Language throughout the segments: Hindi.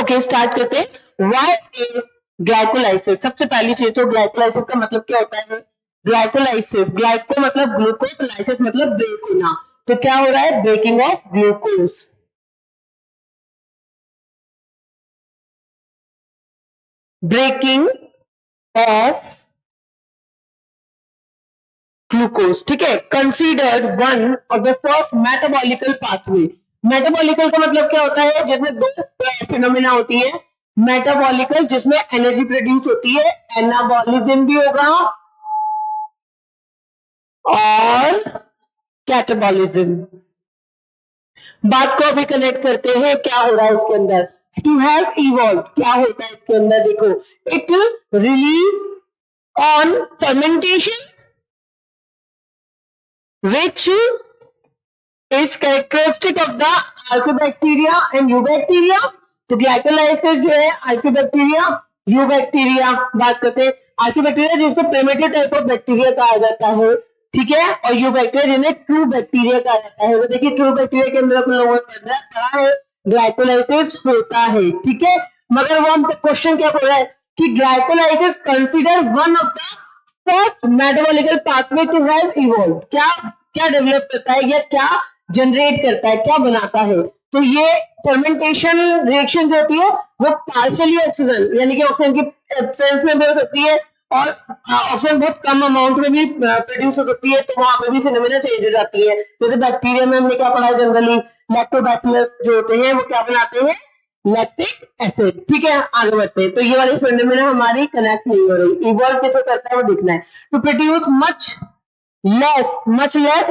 ओके स्टार्ट करते हैं। What is glycolysis? सबसे पहली चीज तो ग्लाइकोलाइसिस का मतलब क्या होता है? ग्लाइकोलाइसिस, ग्लाइको मतलब ग्लूकोज, लाइसिस मतलब ब्रेक होना। तो क्या हो रहा है? Breaking of glucose. Breaking of glucose, ठीक है। Considered one of the first metabolical pathway. Metabolical का मतलब क्या होता है? जिसमें दो फिनोमिना होती है। मेटाबॉलिकल जिसमें एनर्जी प्रोड्यूस होती है, एनाबॉलिज्म भी होगा और कैटाबॉलिज्म। बात को अभी कनेक्ट करते हैं, क्या हो रहा है इसके अंदर। टू हैव इवॉल्व, क्या होता है इसके अंदर? देखो, it release on fermentation which is characteristic of the archaebacteria and eubacteria। तो ग्लाइकोलाइसिस जो है आर्कियोबैक्टीरिया, यूबैक्टीरिया। बात करते हैं आर्कियोबैक्टीरिया जिसको प्रिमिटिव टाइप ऑफ बैक्टीरिया कहा जाता है, ठीक है, और यूबैक्टीरिया जिन्हें ट्रू बैक्टीरिया कहा जाता है। तो देखिए ट्रू बैक्टीरिया के अंदर अपन लोगों को पढ़ा है ग्लाइकोलाइसिस होता है, ठीक है। मगर वो हमसे क्वेश्चन क्या बोल रहा है कि glycolysis consider one of the first metabolical pathway to have evolve. क्या क्या डेवलप करता है या क्या जनरेट करता है, क्या बनाता है? तो ये फर्मेंटेशन रिएक्शन जो होती है वो पार्शियली ऑक्सीजन यानी कि ऑक्सीजन की एब्सेंस में भी हो सकती है और ऑक्सीजन बहुत कम अमाउंट में भी प्रोड्यूस हो सकती है, तो वहां पे भी फिनोमिना चेंज हो जाती है। जैसे बैक्टीरिया में हमने क्या पढ़ा है जनरली, लैक्टोबैसिलस जो होते हैं वो क्या बनाते हैं? लैक्टिक एसिड, ठीक है। आगे बढ़ते हैं। तो ये वाली फिनोमिना हमारी कनेक्ट नहीं हो रही। इवॉल्व कैसे करता है वो देखना है। टू प्रोड्यूस मच लेस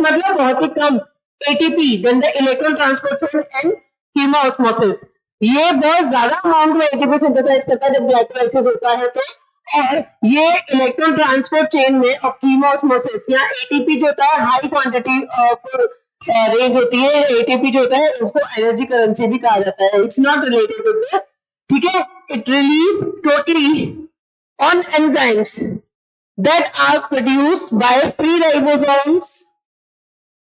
मतलब बहुत ही कम ATP than the electron transport and chemiosmosis. ये बहुत ज्यादा अमाउंट में एटीपी सिंथेसाइज करता है जब ग्लाइकोलाइसिस होता है तो। और ये इलेक्ट्रॉन ट्रांसपोर्ट चेन में और कीमोस्मोसिस या एटीपी जो होता है हाई क्वांटिटी ऑफ रेंज होती है। एटीपी जो होता है उसको एनर्जी करेंसी भी कहा जाता है। It's not related with this, ठीक है। It release totally on enzymes that are produced by free ribosomes,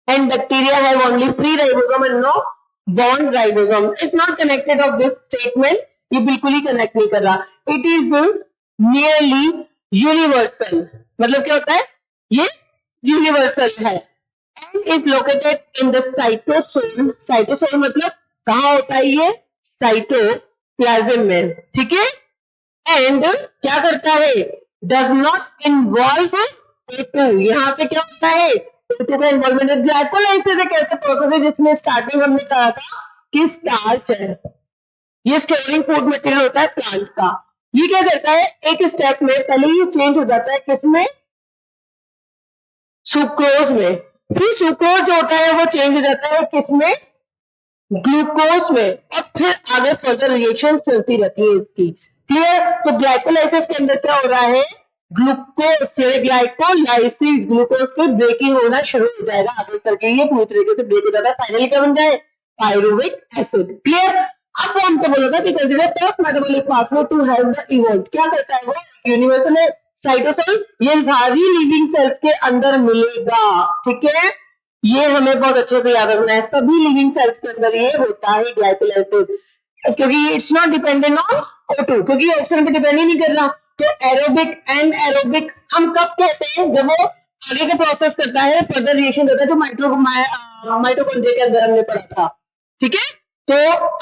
and bacteria have only free ribosome and no bond ribosome। It's not connected of this statement, ये बिल्कुल ही कनेक्ट नहीं कर रहा। It is nearly universal, मतलब क्या होता है? ये यूनिवर्सल है and is located in the cytosol। cytosol मतलब कहाँ होता है ये? साइटोप्लाज्म में, ठीक है। एंड क्या करता है? Does not involve O2। यहाँ पे क्या होता है? O2 का इन्वॉल्वमेंट। ग्लाइकोलाइसिस एक ऐसा प्रोसेस है जिसमें स्टार्टिंग हमने कहा था कि स्टार्च है, ये स्टोरिंग फूड मटेरियल होता है प्लांट का। ये क्या करता है? एक स्टेप में पहले ये चेंज हो जाता है किसमें? सुक्रोज में। फिर सुक्रोज जो होता है वो चेंज हो जाता है किसमें? ग्लूकोज में। और फिर आगे फर्दर रिएक्शन चलती रहती है इसकी, क्लियर। तो ग्लाइकोलाइसिस के अंदर क्या हो रहा है? ग्लूकोज से ग्लाइकोलाइसिस, ग्लूकोज की ब्रेकिंग होना शुरू हो जाएगा आगे करके। ये पूरी तरीके से ब्रेक हो जाता है, फाइनली क्या बन जाए? Pyruvic acid, clear. अब वो हमको बोला था कि consider first metabolic pathway to have the evolve. क्या करता है वो? यूनिवर्सल है साइटोसोल, ये सारी लिविंग सेल्स के अंदर मिलेगा, ठीक है। ये हमें बहुत अच्छे से याद रखना है, सभी लिविंग सेल्स के अंदर ये होता है ग्लाइकोलाइसिस, क्योंकि it's not dependent on O2, क्योंकि ऑक्सीजन पे डिपेंड ही नहीं कर रहा। तो एरोबिक एंड एरोबिक हम कब कहते हैं? जब वो आगे का प्रोसेस करता है, फर्दर रिएक्शन करता है, जो माइटोकॉन्ड्रिया के अंदर हमने पढ़ा था, ठीक है। तो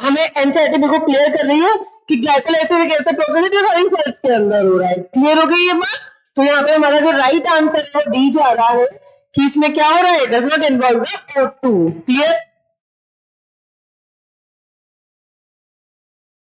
हमें एनसीईआरटी बिल्कुल क्लियर कर रही है कि ग्लाइकोलाइसिस एक ऐसा प्रोसेस है जो सारी सेल्स के अंदर हो रहा है। क्लियर हो गई ये बात? तो यहाँ पे हमारा जो राइट आंसर है वो डी जा रहा है कि इसमें क्या हो रहा है? Does not involve the O2, clear.